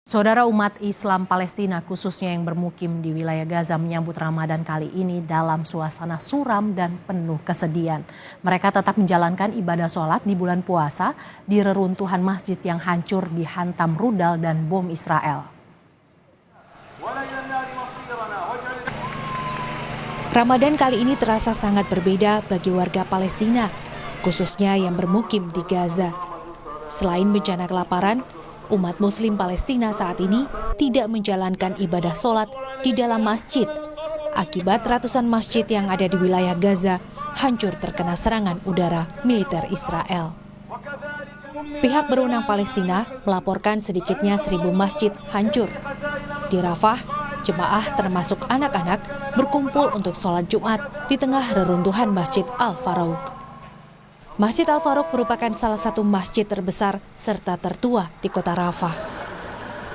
Saudara umat Islam Palestina khususnya yang bermukim di wilayah Gaza menyambut Ramadan kali ini dalam suasana suram dan penuh kesedihan. Mereka tetap menjalankan ibadah sholat di bulan puasa di reruntuhan masjid yang hancur dihantam rudal dan bom Israel. Ramadan kali ini terasa sangat berbeda bagi warga Palestina, khususnya yang bermukim di Gaza. Selain bencana kelaparan, umat Muslim Palestina saat ini tidak menjalankan ibadah sholat di dalam masjid akibat ratusan masjid yang ada di wilayah Gaza hancur terkena serangan udara militer Israel. Pihak berwenang Palestina melaporkan sedikitnya 1.000 masjid hancur. Di Rafah, jemaah termasuk anak-anak berkumpul untuk sholat Jumat di tengah reruntuhan Masjid Al-Farouq. Masjid Al-Farouq merupakan salah satu masjid terbesar serta tertua di kota Rafah.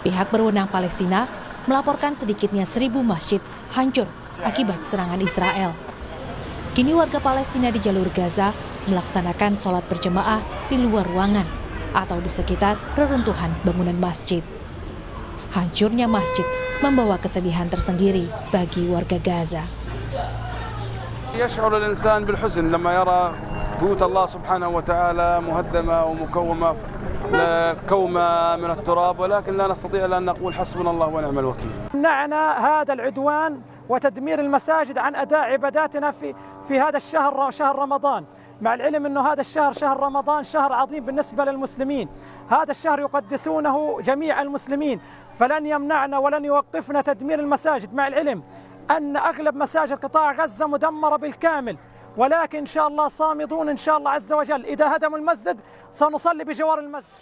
Pihak berwenang Palestina melaporkan sedikitnya 1.000 masjid hancur akibat serangan Israel. Kini warga Palestina di jalur Gaza melaksanakan sholat berjemaah di luar ruangan atau di sekitar reruntuhan bangunan masjid. Hancurnya masjid membawa kesedihan tersendiri bagi warga Gaza. يشعر الإنسان بالحزن لما يرى بيوت الله سبحانه وتعالى مهدمة ومكومة كومة من التراب، ولكن لا نستطيع أن نقول حسبنا الله ونعم الوكيل. منعنا هذا العدوان وتدمير المساجد عن أداء عباداتنا في هذا الشهر، شهر رمضان، مع العلم أنه هذا الشهر شهر رمضان شهر عظيم بالنسبة للمسلمين. هذا الشهر يقدسونه جميع المسلمين، فلن يمنعنا ولن يوقفنا تدمير المساجد، مع العلم أن أغلب مساجد قطاع غزة مدمرة بالكامل، ولكن إن شاء الله صامدون إن شاء الله عز وجل. إذا هدموا المسجد سنصلي بجوار المسجد.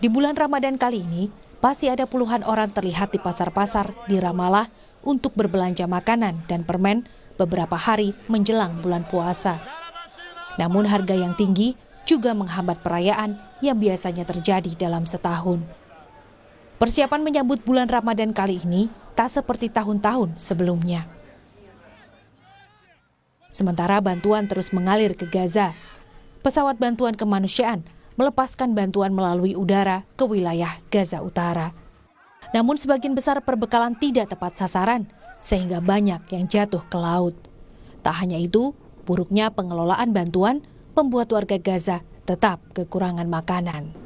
Di bulan Ramadan kali ini, masih ada puluhan orang terlihat di pasar-pasar di Ramallah untuk berbelanja makanan dan permen beberapa hari menjelang bulan puasa. Namun harga yang tinggi juga menghambat perayaan yang biasanya terjadi dalam setahun. Persiapan menyambut bulan Ramadan kali ini tak seperti tahun-tahun sebelumnya. Sementara bantuan terus mengalir ke Gaza, pesawat bantuan kemanusiaan melepaskan bantuan melalui udara ke wilayah Gaza Utara. Namun sebagian besar perbekalan tidak tepat sasaran, sehingga banyak yang jatuh ke laut. Tak hanya itu, buruknya pengelolaan bantuan membuat warga Gaza tetap kekurangan makanan.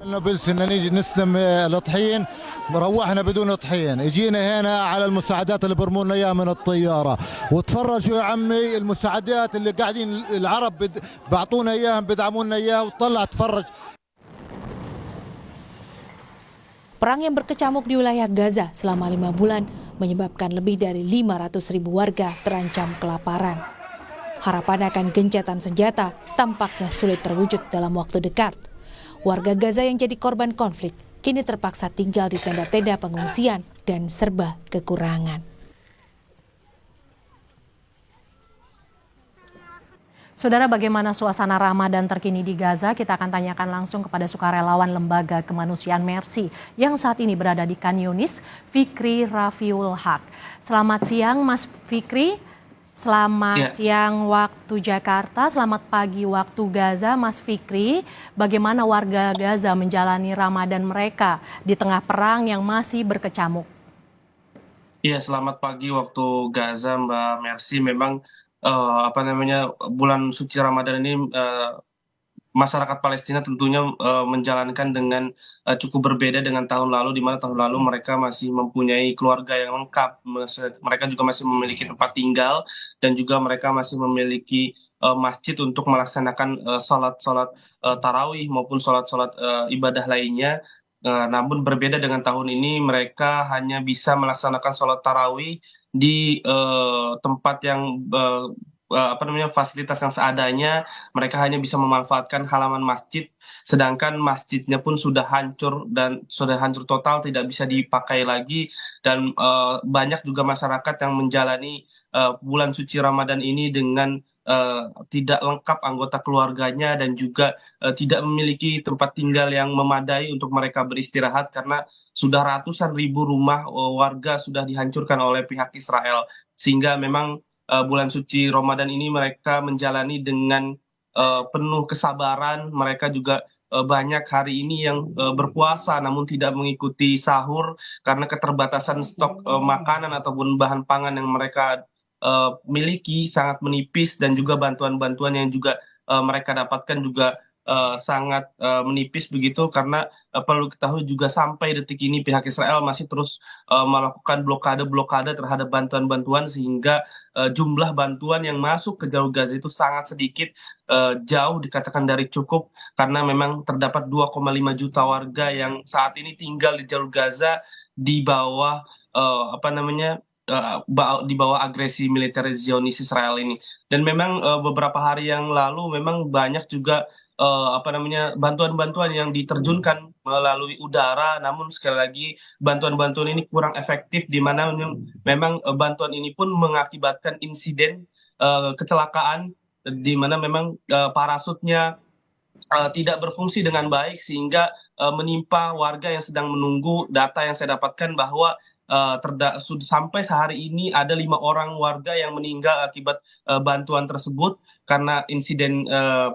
بس إن نيجي نستلم الطحين روحنا بدون طحين، اجينا هنا على المساعدات اللي برمونا اياها من الطياره، وتفرجوا يا عمي المساعدات اللي قاعدين العرب بعطونا اياها بدعمونا اياها، وطلع تفرج. Perang yang berkecamuk di wilayah Gaza selama 5 bulan menyebabkan lebih dari 500.000 warga terancam kelaparan. Harapan akan gencatan senjata tampaknya sulit terwujud dalam waktu dekat. Warga Gaza yang jadi korban konflik kini terpaksa tinggal di tenda-tenda pengungsian dan serba kekurangan. Saudara, bagaimana suasana Ramadan terkini di Gaza? Kita akan tanyakan langsung kepada sukarelawan Lembaga Kemanusiaan Mercy yang saat ini berada di Khan Yunis, Fikri Rafiul Haq. Selamat siang Mas Fikri. Selamat siang waktu Jakarta, selamat pagi waktu Gaza, Mas Fikri. Bagaimana warga Gaza menjalani Ramadan mereka di tengah perang yang masih berkecamuk? Iya, selamat pagi waktu Gaza, Mbak Mercy. Memang bulan suci Ramadan ini masyarakat Palestina tentunya menjalankan dengan cukup berbeda dengan tahun lalu, di mana tahun lalu mereka masih mempunyai keluarga yang lengkap, mereka juga masih memiliki tempat tinggal, dan juga mereka masih memiliki masjid untuk melaksanakan sholat tarawih maupun sholat ibadah lainnya. Namun berbeda dengan tahun ini, mereka hanya bisa melaksanakan sholat tarawih di tempat yang fasilitas yang seadanya. Mereka hanya bisa memanfaatkan halaman masjid, sedangkan masjidnya pun sudah hancur total, tidak bisa dipakai lagi. Dan banyak juga masyarakat yang menjalani bulan suci Ramadan ini dengan tidak lengkap anggota keluarganya, dan juga tidak memiliki tempat tinggal yang memadai untuk mereka beristirahat, karena sudah ratusan ribu rumah warga sudah dihancurkan oleh pihak Israel. Sehingga memang bulan suci Ramadan ini mereka menjalani dengan penuh kesabaran. Mereka juga banyak hari ini yang berpuasa namun tidak mengikuti sahur karena keterbatasan stok makanan ataupun bahan pangan yang mereka miliki sangat menipis, dan juga bantuan-bantuan yang juga mereka dapatkan juga sangat menipis begitu, karena perlu ketahui juga sampai detik ini pihak Israel masih terus melakukan blokade-blokade terhadap bantuan-bantuan, sehingga jumlah bantuan yang masuk ke jalur Gaza itu sangat sedikit, jauh dikatakan dari cukup, karena memang terdapat 2,5 juta warga yang saat ini tinggal di jalur Gaza di bawah di bawah agresi militer Zionis Israel ini. Dan memang beberapa hari yang lalu memang banyak juga bantuan-bantuan yang diterjunkan melalui udara, namun sekali lagi bantuan-bantuan ini kurang efektif, di mana memang bantuan ini pun mengakibatkan insiden kecelakaan, di mana memang parasutnya tidak berfungsi dengan baik, sehingga menimpa warga yang sedang menunggu. Data yang saya dapatkan bahwa sampai sehari ini ada 5 orang warga yang meninggal akibat bantuan tersebut karena insiden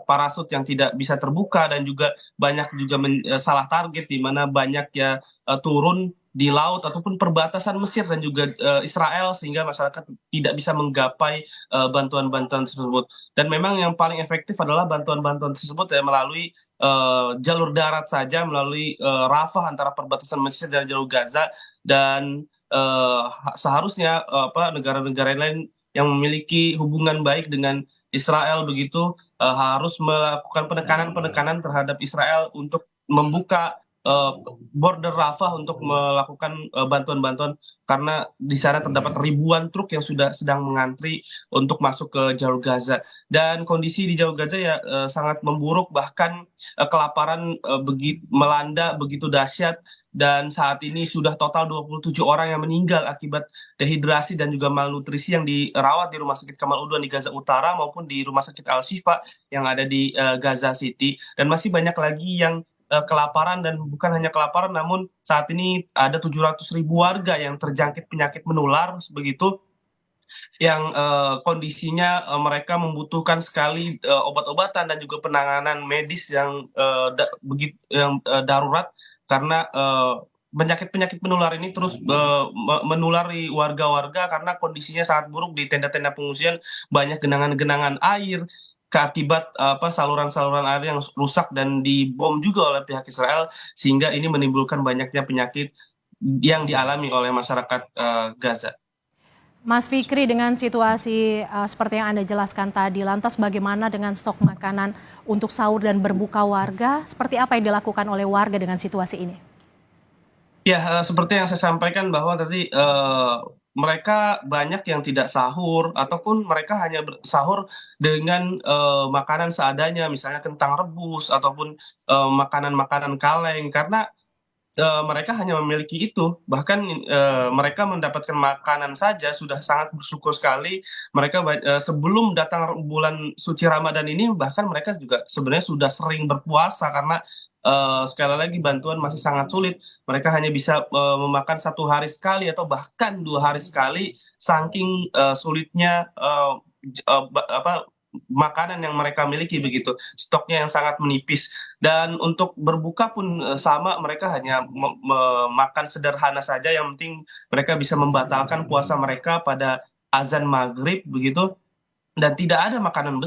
parasut yang tidak bisa terbuka, dan juga banyak juga salah target, di mana banyak ya turun di laut ataupun perbatasan Mesir dan juga Israel, sehingga masyarakat tidak bisa menggapai bantuan-bantuan tersebut. Dan memang yang paling efektif adalah bantuan-bantuan tersebut melalui jalur darat saja, melalui Rafah antara perbatasan Mesir dan jalur Gaza. Dan seharusnya negara-negara lain yang memiliki hubungan baik dengan Israel begitu harus melakukan penekanan-penekanan terhadap Israel untuk membuka border Rafah untuk melakukan bantuan-bantuan, karena di sana terdapat ribuan truk yang sudah sedang mengantri untuk masuk ke jalur Gaza. Dan kondisi di jalur Gaza ya sangat memburuk, bahkan kelaparan melanda begitu dahsyat, dan saat ini sudah total 27 orang yang meninggal akibat dehidrasi dan juga malnutrisi yang dirawat di Rumah Sakit Kamal Udwan di Gaza Utara maupun di Rumah Sakit Al-Shifa yang ada di Gaza City. Dan masih banyak lagi yang kelaparan, dan bukan hanya kelaparan, namun saat ini ada 700.000 warga yang terjangkit penyakit menular begitu, yang kondisinya mereka membutuhkan sekali obat-obatan dan juga penanganan medis yang darurat, karena penyakit-penyakit menular ini terus menulari warga-warga karena kondisinya sangat buruk. Di tenda-tenda pengungsian banyak genangan-genangan air akibat saluran-saluran air yang rusak dan dibom juga oleh pihak Israel, sehingga ini menimbulkan banyaknya penyakit yang dialami oleh masyarakat Gaza. Mas Fikri, dengan situasi seperti yang Anda jelaskan tadi, lantas bagaimana dengan stok makanan untuk sahur dan berbuka warga? Seperti apa yang dilakukan oleh warga dengan situasi ini? Ya, seperti yang saya sampaikan bahwa tadi mereka banyak yang tidak sahur, ataupun mereka hanya sahur dengan makanan seadanya, misalnya kentang rebus ataupun makanan-makanan kaleng, karena mereka hanya memiliki itu. Bahkan mereka mendapatkan makanan saja sudah sangat bersyukur sekali. Mereka sebelum datang bulan suci Ramadan ini, bahkan mereka juga sebenarnya sudah sering berpuasa, karena sekali lagi bantuan masih sangat sulit. Mereka hanya bisa memakan 1 hari sekali atau bahkan 2 hari sekali, saking sulitnya makanan yang mereka miliki begitu, stoknya yang sangat menipis. Dan untuk berbuka pun sama, mereka hanya makan sederhana saja, yang penting mereka bisa membatalkan puasa mereka pada azan maghrib begitu. Dan tidak ada makan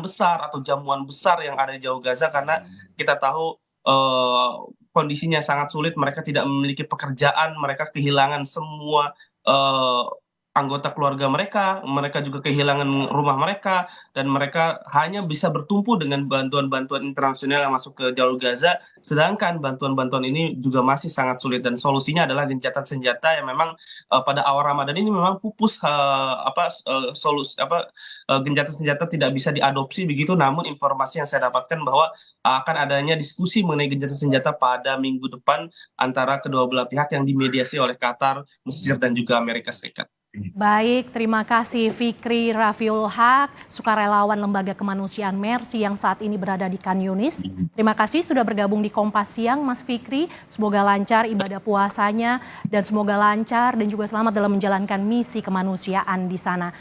besar atau jamuan besar yang ada di jalur Gaza, karena kita tahu kondisinya sangat sulit. Mereka tidak memiliki pekerjaan, mereka kehilangan semua anggota keluarga mereka juga kehilangan rumah mereka, dan mereka hanya bisa bertumpu dengan bantuan-bantuan internasional yang masuk ke jalur Gaza, sedangkan bantuan-bantuan ini juga masih sangat sulit. Dan solusinya adalah gencatan senjata, yang memang pada awal Ramadan ini memang pupus gencatan senjata tidak bisa diadopsi begitu, namun informasi yang saya dapatkan bahwa akan adanya diskusi mengenai gencatan senjata pada minggu depan antara kedua belah pihak yang dimediasi oleh Qatar, Mesir, dan juga Amerika Serikat. Baik, terima kasih Fikri Rafiul Haq, sukarelawan Lembaga Kemanusiaan Mercy yang saat ini berada di Khan Yunis. Terima kasih sudah bergabung di Kompas Siang, Mas Fikri. Semoga lancar ibadah puasanya dan semoga lancar dan juga selamat dalam menjalankan misi kemanusiaan di sana.